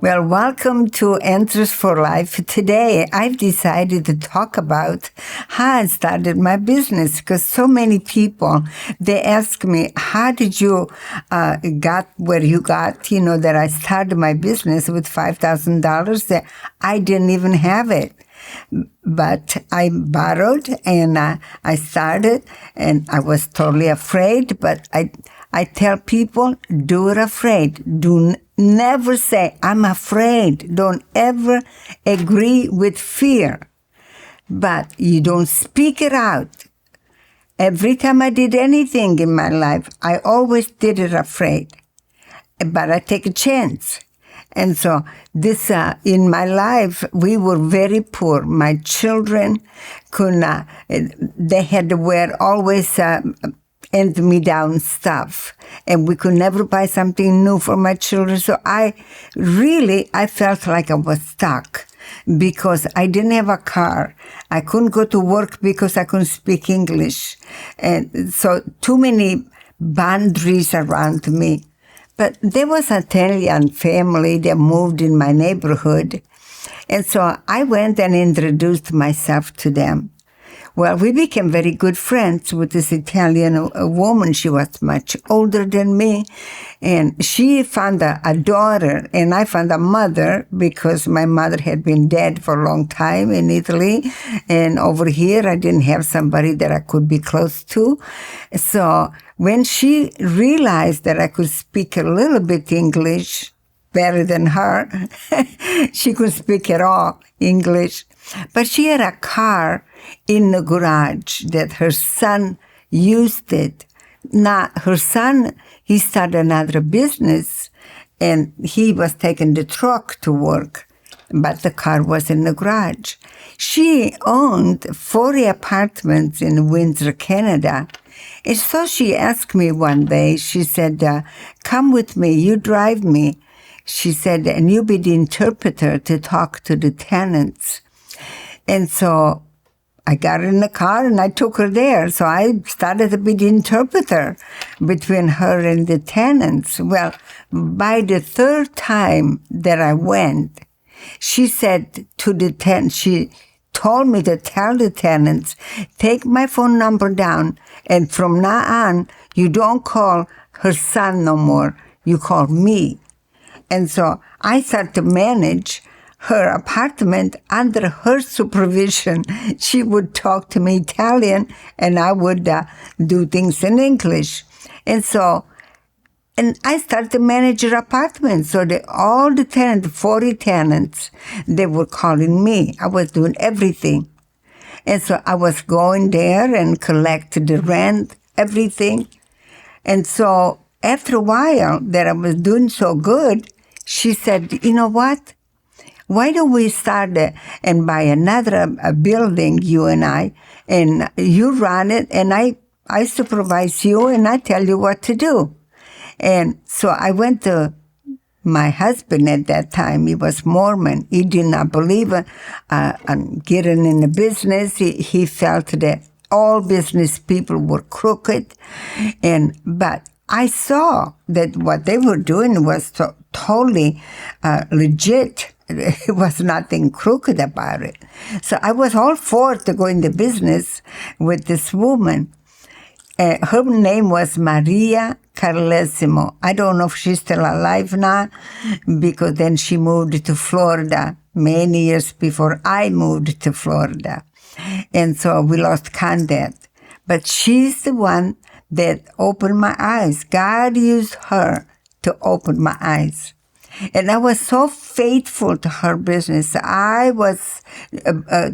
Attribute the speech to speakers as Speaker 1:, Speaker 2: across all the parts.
Speaker 1: Well, welcome to Answers for Life. Today, I've decided to talk about how I started my business because so many people, they ask me, how did you got where you got, that I started my business with $5,000 that I didn't even have it. But I borrowed and I started and I was totally afraid, but I tell people, do it afraid. Never say, I'm afraid. Don't ever agree with fear. But you don't speak it out. Every time I did anything in my life, I always did it afraid. But I take a chance. And so this, in my life, we were very poor. My children they had to wear always hand-me-down stuff. And we could never buy something new for my children. So I felt like I was stuck because I didn't have a car. I couldn't go to work because I couldn't speak English. And so too many boundaries around me. But there was an Italian family that moved in my neighborhood. And so I went and introduced myself to them. Well, we became very good friends with this Italian woman. She was much older than me. And she found a daughter, and I found a mother because my mother had been dead for a long time in Italy. And over here, I didn't have somebody that I could be close to. So when she realized that I could speak a little bit English, better than her, she could speak at all English. But she had a car in the garage that her son used it. Now, her son, he started another business, and he was taking the truck to work, but the car was in the garage. She owned 40 apartments in Windsor, Canada. And so she asked me one day, she said, come with me, you drive me. She said, and you be the interpreter to talk to the tenants. And so I got in the car and I took her there. So I started to be the interpreter between her and the tenants. Well, by the third time that I went, she said to the tenants, she told me to tell the tenants, take my phone number down, and from now on, you don't call her son no more. You call me. And so I started to manage her apartment under her supervision. She would talk to me Italian, and I would do things in English. And I started to manage her apartment. So all the tenants, 40 tenants, they were calling me. I was doing everything. And so I was going there and collect the rent, everything. And so after a while that I was doing so good, she said, you know what? Why don't we start and buy another building, you and I, and you run it, and I supervise you, and I tell you what to do. And so I went to my husband at that time. He was Mormon. He did not believe in getting in the business. He felt that all business people were crooked. But I saw that what they were doing was totally legit. It was nothing crooked about it. So I was all for to go into business with this woman. Her name was Maria Carlesimo. I don't know if she's still alive now, because then she moved to Florida many years before I moved to Florida. And so we lost contact. But she's the one that opened my eyes. God used her to open my eyes. And I was so faithful to her business. I was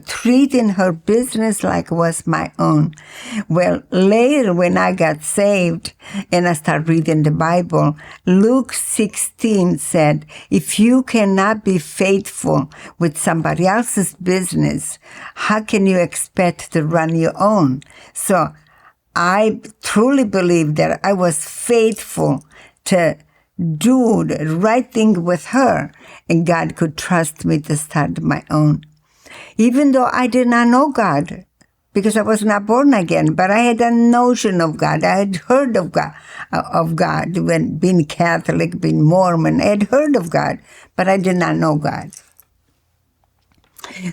Speaker 1: treating her business like it was my own. Well, later when I got saved and I started reading the Bible, Luke 16 said, if you cannot be faithful with somebody else's business, how can you expect to run your own? So I truly believe that I was faithful to do the right thing with her, and God could trust me to start my own. Even though I did not know God, because I was not born again, but I had a notion of God. I had heard of God, of God. When being Catholic, being Mormon, I had heard of God, but I did not know God.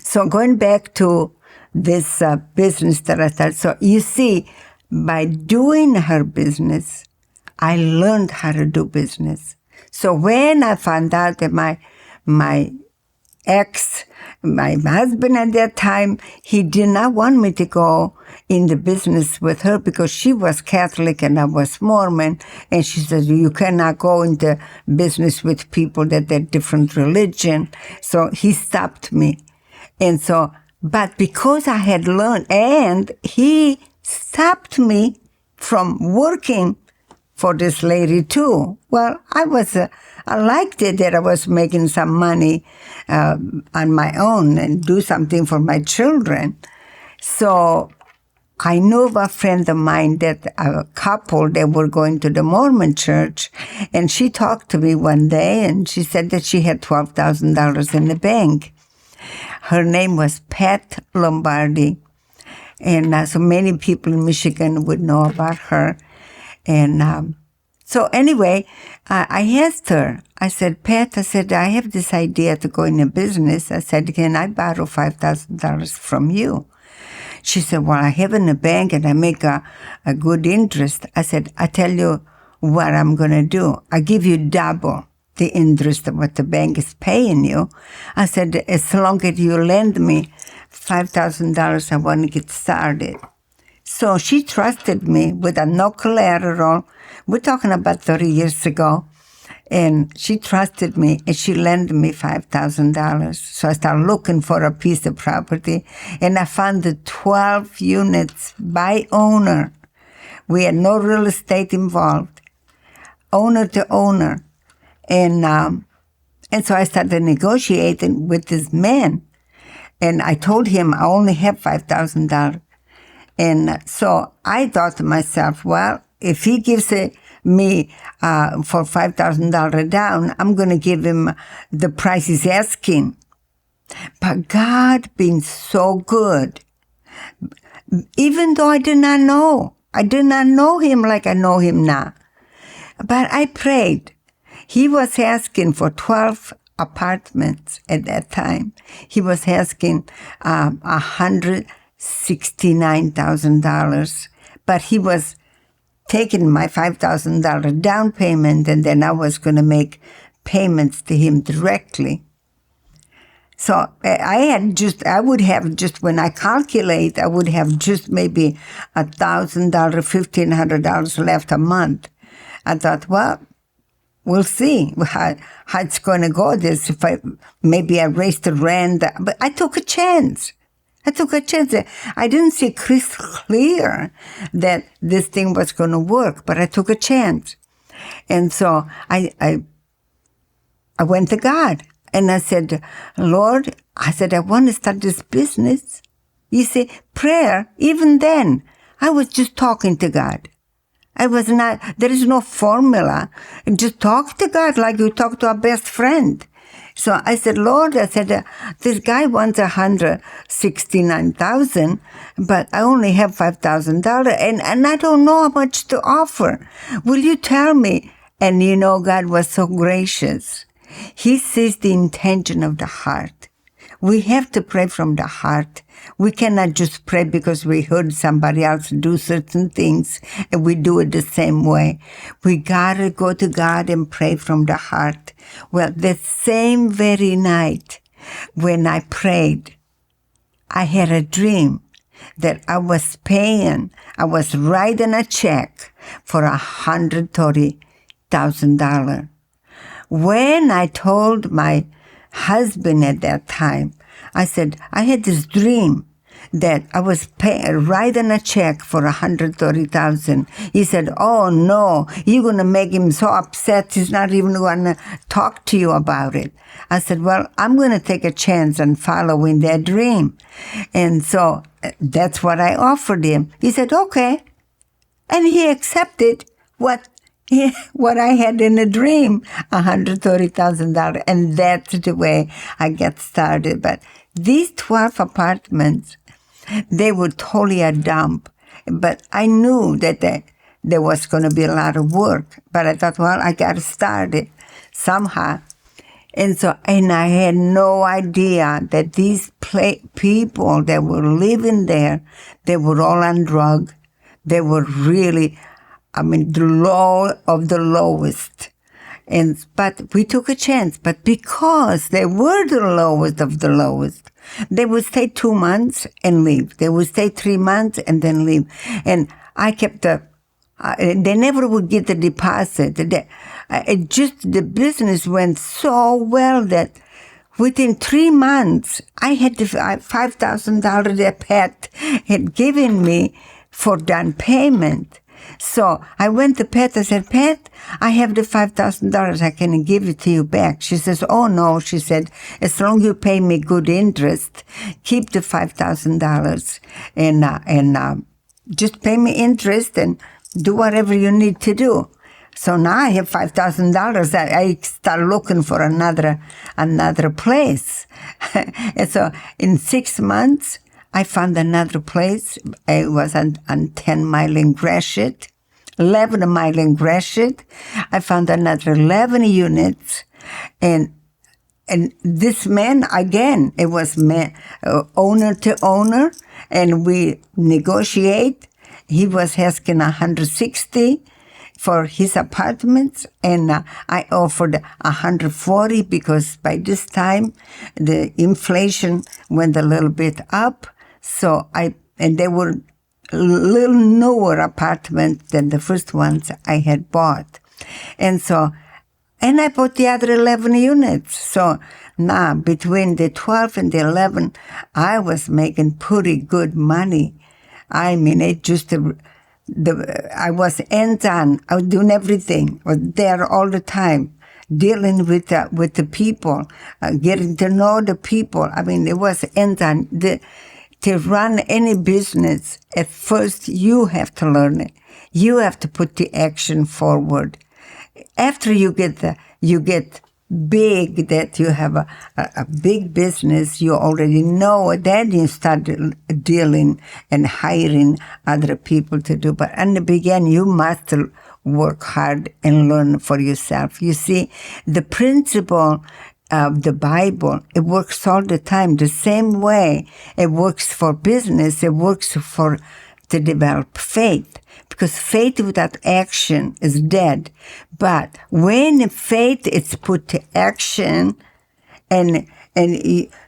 Speaker 1: So going back to this business that I started, so you see, by doing her business, I learned how to do business. So when I found out that my ex, my husband at that time, he did not want me to go in the business with her because she was Catholic and I was Mormon. And she said, you cannot go into business with people that are different religion. So he stopped me. And so, but because I had learned, and he stopped me from working for this lady too. Well, I liked it that I was making some money on my own and do something for my children. So I knew of a friend of mine, that a couple that were going to the Mormon church, and she talked to me one day, and she said that she had $12,000 in the bank. Her name was Pat Lombardi, and so many people in Michigan would know about her. And so anyway, I asked her, I said, Pat, I said, I have this idea to go into business. I said, can I borrow $5,000 from you? She said, well, I have in the bank and I make a good interest. I said, I tell you what I'm going to do. I give you double the interest of what the bank is paying you. I said, as long as you lend me $5,000, I want to get started. So she trusted me with a no collateral. We're talking about 30 years ago. And she trusted me, and she lent me $5,000. So I started looking for a piece of property, and I found the 12 units by owner. We had no real estate involved, owner to owner. And so I started negotiating with this man. And I told him I only have $5,000. And so I thought to myself, well, if he gives me for $5,000 down, I'm going to give him the price he's asking. But God being so good, even though I did not know him like I know him now. But I prayed. He was asking for 12 apartments at that time. He was asking $169,000, but he was taking my $5,000 down payment, and then I was going to make payments to him directly. So I would have just, when I calculate, I would have just maybe $1,000, $1,500 left a month. I thought, well, we'll see how it's going to go. Maybe I raised the rent, but I took a chance. I didn't see crystal clear that this thing was going to work, but I took a chance. And so I went to God, and I said, Lord, I want to start this business. You see, prayer, even then, I was just talking to God. There is no formula. Just talk to God like you talk to a best friend. So I said, Lord, this guy wants $169,000, but I only have $5,000, and I don't know how much to offer. Will you tell me? And God was so gracious. He sees the intention of the heart. We have to pray from the heart. We cannot just pray because we heard somebody else do certain things and we do it the same way. We gotta go to God and pray from the heart. Well, the same very night when I prayed, I had a dream that I was writing a check for $130,000. When I told my husband at that time, I said, I had this dream that I was writing a check for $130,000. He said, oh no, you're going to make him so upset, he's not even going to talk to you about it. I said, well, I'm going to take a chance and follow in that dream. And so that's what I offered him. He said, okay. And he accepted what I had in a dream, $130,000. And that's the way I got started. But these 12 apartments, they were totally a dump. But I knew that there was going to be a lot of work. But I thought, well, I got to start it somehow. And I had no idea that these people that were living there, they were all on drugs. They were really, the low of the lowest. But we took a chance. But because they were the lowest of the lowest, they would stay 2 months and leave. They would stay 3 months and then leave. And I kept they never would get the deposit. The business went so well that within 3 months, I had the $5,000 that Pat had given me for down payment. So I went to Pat. I said, Pat, I have the $5,000. I can give it to you back. She says, oh, no. She said, as long as you pay me good interest, keep the $5,000 and just pay me interest and do whatever you need to do. So now I have $5,000. I start looking for another place. And so in 6 months, I found another place. It was on 10 Mile in Gratiot, 11 Mile in Gratiot. I found another 11 units. And this man, again, it was owner to owner, and we negotiate. He was asking $160 for his apartments, and I offered $140 because by this time the inflation went a little bit up. So and they were a little newer apartments than the first ones I had bought. And I bought the other 11 units. So now between the 12 and the 11, I was making pretty good money. I mean, I was hands-on. I was doing everything. I was there all the time, dealing with the people, getting to know the people. I mean, it was hands-on. To run any business, at first you have to learn it. You have to put the action forward. After you get big, that you have a big business, you already know, then you start dealing and hiring other people to do. But in the beginning, you must work hard and learn for yourself. You see, the principle of the Bible, it works all the time. The same way it works for business, it works to develop faith. Because faith without action is dead. But when faith is put to action, and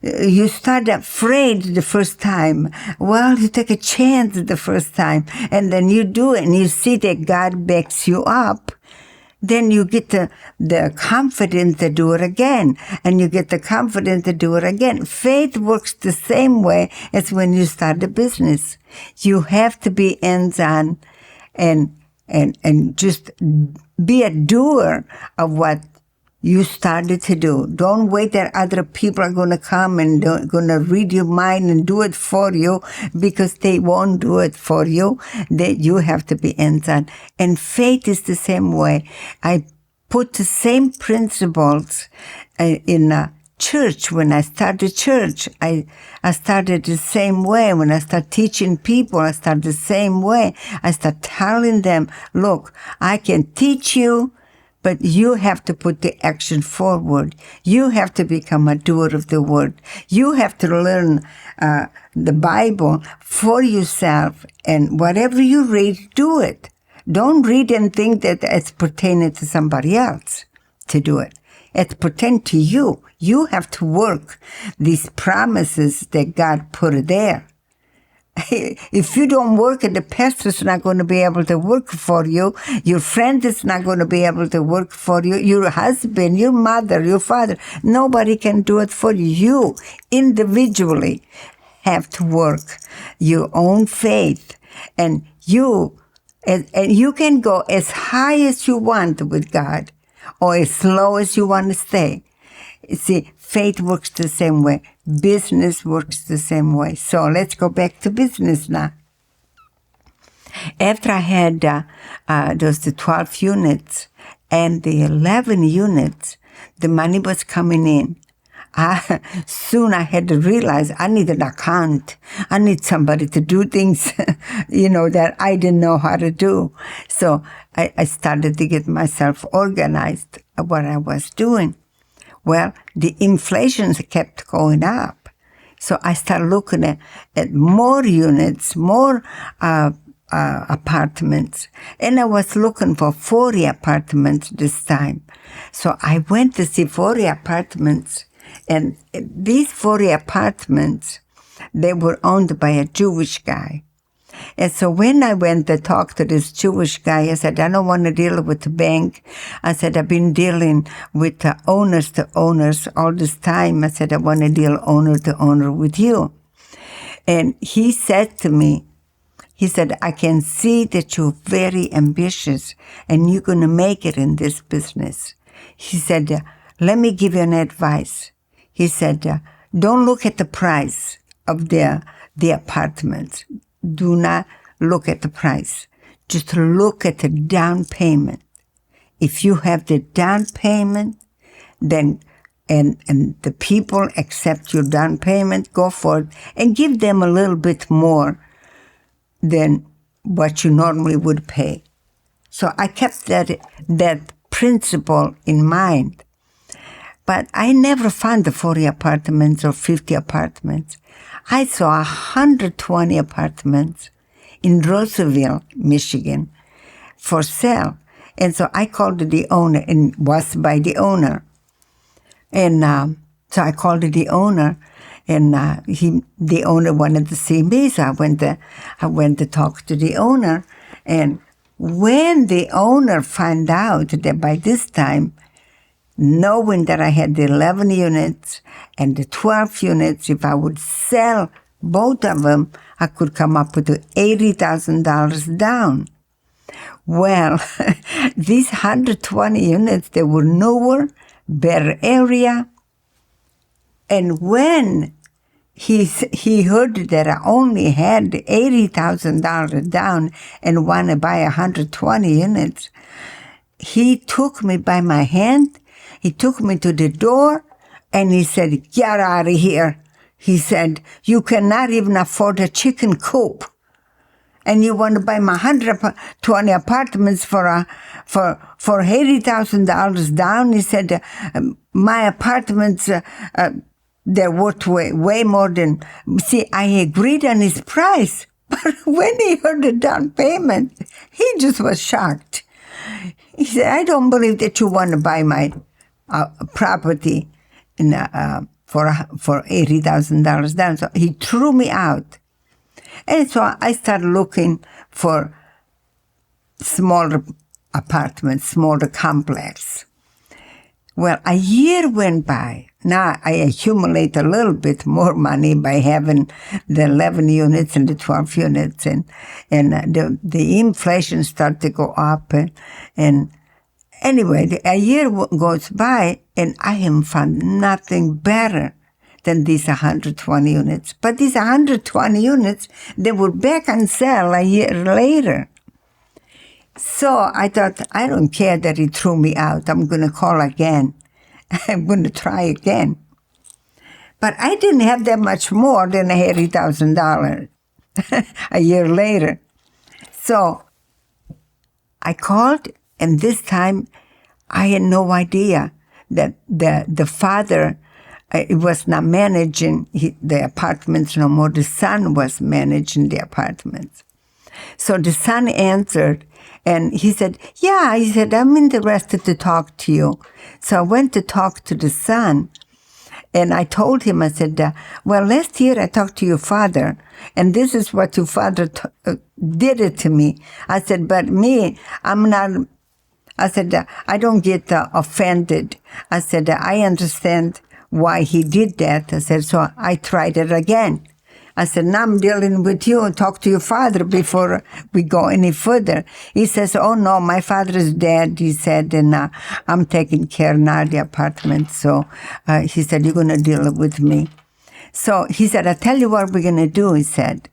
Speaker 1: you start afraid the first time, well, you take a chance the first time, and then you do it, and you see that God backs you up, then you get the confidence to do it again, and you get the confidence to do it again. Faith works the same way as when you start a business. You have to be hands-on and just be a doer of what you started to do. Don't wait that other people are going to come and going to read your mind and do it for you, because they won't do it for you. You have to be hands-on. And faith is the same way. I put the same principles in church. When I started church, I started the same way. When I start teaching people, I start the same way. I start telling them, look, I can teach you, but you have to put the action forward. You have to become a doer of the word. You have to learn the Bible for yourself, and whatever you read, do it. Don't read and think that it's pertaining to somebody else to do it. It's pertaining to you. You have to work these promises that God put there. If you don't work, the pastor's not going to be able to work for you. Your friend is not going to be able to work for you. Your husband, your mother, your father, nobody can do it for you. You individually have to work your own faith, and you can go as high as you want with God, or as low as you want to stay. See, faith works the same way. Business works the same way. So let's go back to business now. After I had the 12 units and the 11 units, the money was coming in. Soon I had to realize I need an account. I need somebody to do things, that I didn't know how to do. So I started to get myself organized of what I was doing. Well, the inflation kept going up. So I started looking at more units, more apartments. And I was looking for 40 apartments this time. So I went to see 40 apartments. And these 40 apartments, they were owned by a Jewish guy. And so when I went to talk to this Jewish guy, I said, I don't want to deal with the bank. I said, I've been dealing with owners to owners all this time. I said, I want to deal owner to owner with you. And he said to me, he said, I can see that you're very ambitious and you're going to make it in this business. He said, let me give you an advice. He said, don't look at the price of the apartments. Do not look at the price. Just look at the down payment. If you have the down payment, then and the people accept your down payment, go for it and give them a little bit more than what you normally would pay. So I kept that principle in mind. But I never found the 40 apartments or 50 apartments. I saw 120 apartments in Roseville, Michigan, for sale. And so I called the owner, and was by the owner. And so I called the owner, and the owner wanted to see me, so I went to talk to the owner. And when the owner found out that by this time, knowing that I had the 11 units and the 12 units, if I would sell both of them, I could come up with $80,000 down. Well, these 120 units, they were newer, better area. And when he heard that I only had $80,000 down and want to buy 120 units, he took me by my hand. He took me to the door and he said, get out of here. He said, you cannot even afford a chicken coop. And you want to buy my 120 apartments for $80,000 down? He said, my apartments, they're worth way more than... See, I agreed on his price. But when he heard the down payment, he just was shocked. He said, I don't believe that you want to buy my property for $80,000 down. So he threw me out. And so I started looking for smaller apartments, smaller complex. Well, a year went by. Now I accumulate a little bit more money by having the 11 units and the 12 units. And the inflation started to go up. And anyway, a year goes by, and I have found nothing better than these 120 units. But these 120 units, they were back on sale a year later. So I thought, I don't care that he threw me out. I'm going to call again. I'm going to try again. But I didn't have that much more than $80,000 a year later. So I called, and this time I had no idea that the father was not managing the apartments no more. The son was managing the apartments. So the son answered, and he said, yeah, he said, I'm interested to talk to you. So I went to talk to the son, and I told him, I said, well, last year I talked to your father, and this is what your father did it to me. I said, but me, I'm not, I said, I don't get offended. I said, I understand why he did that. I said, so I tried it again. I said, now I'm dealing with you and talk to your father before we go any further. He says, oh no, my father is dead, he said, and I'm taking care now of the apartment. So he said, you're going to deal with me. So he said, I'll tell you what we're going to do, he said.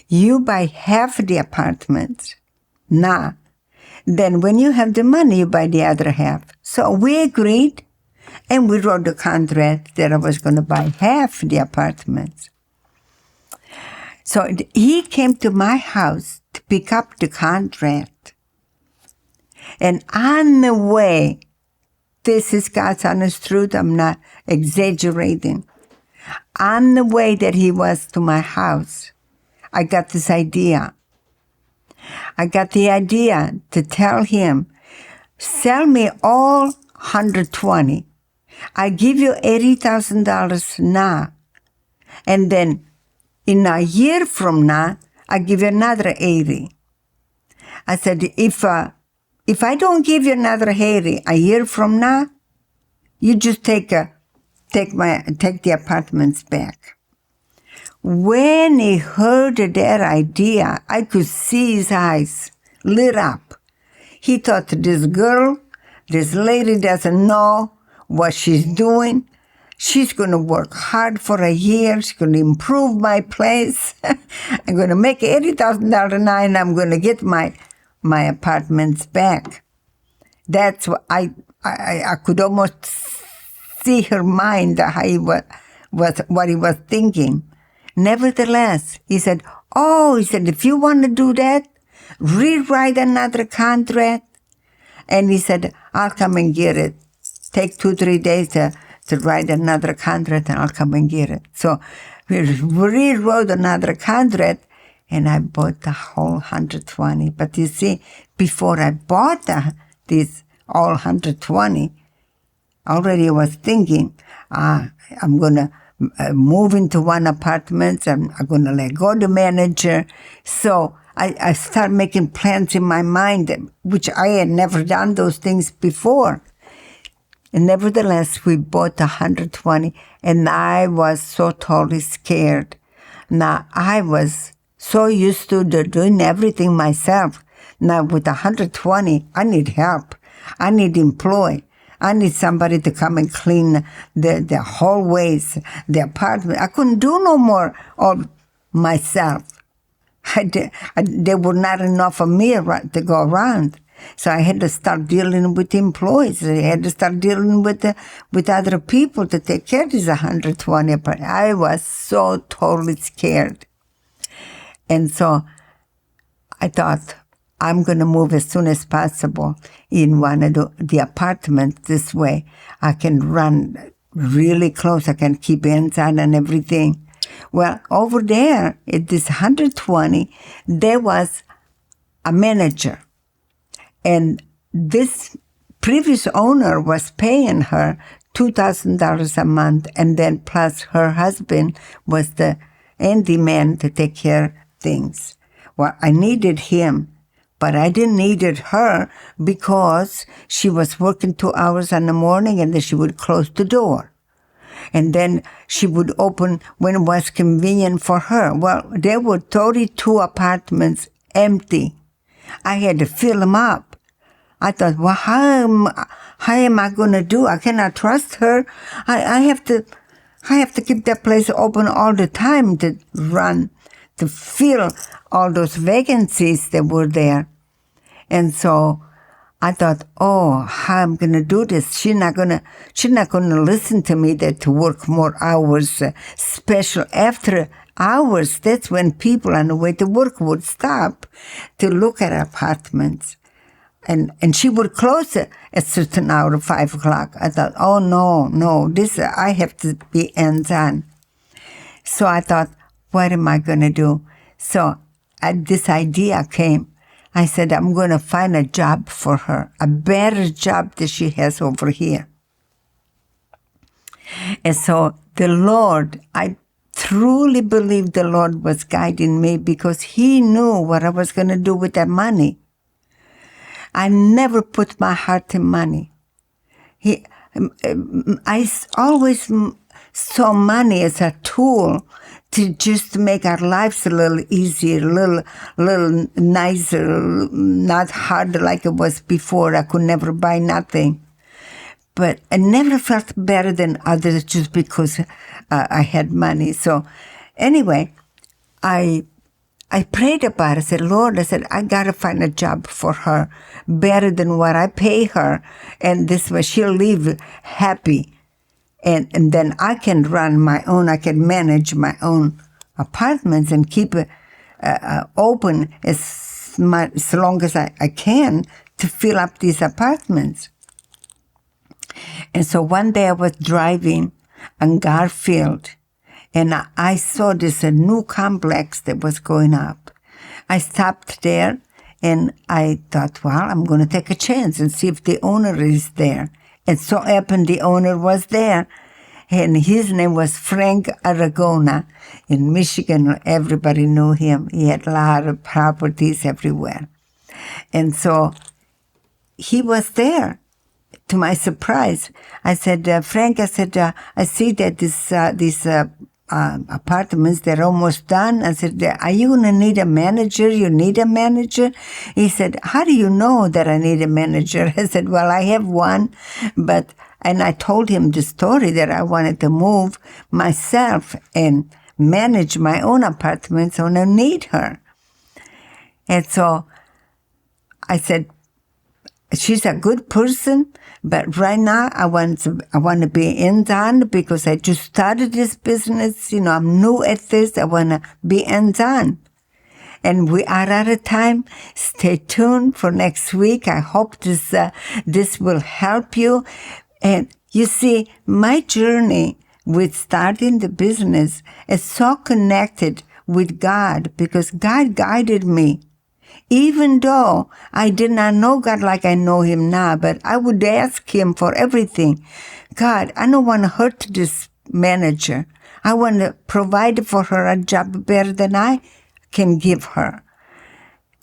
Speaker 1: You buy half the apartments now. Then when you have the money, you buy the other half. So we agreed. And we wrote the contract that I was going to buy half the apartments. So he came to my house to pick up the contract. And on the way, this is God's honest truth, I'm not exaggerating. On the way that he was to my house, I got this idea. I got the idea to tell him, sell me all 120. I give you $80,000 now. And then in a year from now, I give you another 80. I said, if I don't give you another 80 a year from now, you just take the apartments back. When he heard that idea, I could see his eyes lit up. He thought, this girl, this lady doesn't know what she's doing. She's going to work hard for a year. She's going to improve my place. I'm going to make $80,000 now, and I'm going to get my apartments back. That's what I could almost see her mind, how he was what he was thinking. Nevertheless, he said, if you want to do that, rewrite another contract. And he said, I'll come and get it. Take 2-3 days to write another contract, and I'll come and get it. So we rewrote another contract, and I bought the whole 120. But you see, before I bought this all 120, already I was thinking, I'm going to move into one apartment. I'm going to let go the manager. So I started making plans in my mind, which I had never done those things before. And nevertheless, we bought 120, and I was so totally scared. Now, I was so used to doing everything myself. Now, with 120, I need help. I need employee. I need somebody to come and clean the hallways, the apartment. I couldn't do no more all myself. There were not enough of me to go around. So I had to start dealing with employees. I had to start dealing with other people to take care of these 120 apartments. I was so totally scared. And so I thought, I'm going to move as soon as possible in one of the apartments. This way I can run really close. I can keep inside and everything. Well, over there at this 120, there was a manager. And this previous owner was paying her $2,000 a month, and then plus her husband was the handyman to take care of things. Well, I needed him, but I didn't need her because she was working 2 hours in the morning, and then she would close the door. And then she would open when it was convenient for her. Well, there were 32 apartments empty. I had to fill them up. I thought, well, how am I going to do? I cannot trust her. I have to keep that place open all the time to fill all those vacancies that were there. And so I thought, how I'm going to do this? She's not going to listen to me to work more hours, special after hours. That's when people on the way to work would stop to look at apartments. And she would close at a certain hour, 5 o'clock. I thought, no, this, I have to be hands-on. So I thought, what am I going to do? So this idea came. I said, I'm going to find a job for her, a better job that she has over here. And so the Lord, I truly believe the Lord was guiding me because he knew what I was going to do with that money. I never put my heart in money. I always saw money as a tool to just make our lives a little easier, a little nicer, not hard like it was before. I could never buy nothing. But I never felt better than others just because I had money. So anyway, I I prayed about it. I said, Lord, I got to find a job for her better than what I pay her. And this way she'll live happy. And then I can I can manage my own apartments and keep it open as long as I can to fill up these apartments. And so one day I was driving on Garfield, and I saw this new complex that was going up. I stopped there, and I thought, well, I'm going to take a chance and see if the owner is there. And so happened the owner was there, and his name was Frank Aragona. In Michigan, everybody knew him. He had a lot of properties everywhere. And so he was there. To my surprise, I said, Frank, I see that these apartments, they're almost done. I said, are you going to need a manager? You need a manager? He said, how do you know that I need a manager? I said, well, I have one, and I told him the story that I wanted to move myself and manage my own apartment, so I don't need her. And so I said, she's a good person, but right now I want to be hands-on because I just started this business. I'm new at this. I want to be hands-on. And we are out of time. Stay tuned for next week. I hope this will help you. And you see, my journey with starting the business is so connected with God because God guided me. Even though I did not know God like I know him now, but I would ask him for everything. God, I don't want to hurt this manager. I want to provide for her a job better than I can give her.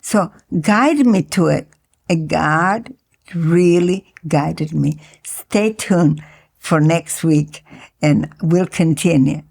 Speaker 1: So guide me to it. And God really guided me. Stay tuned for next week and we'll continue.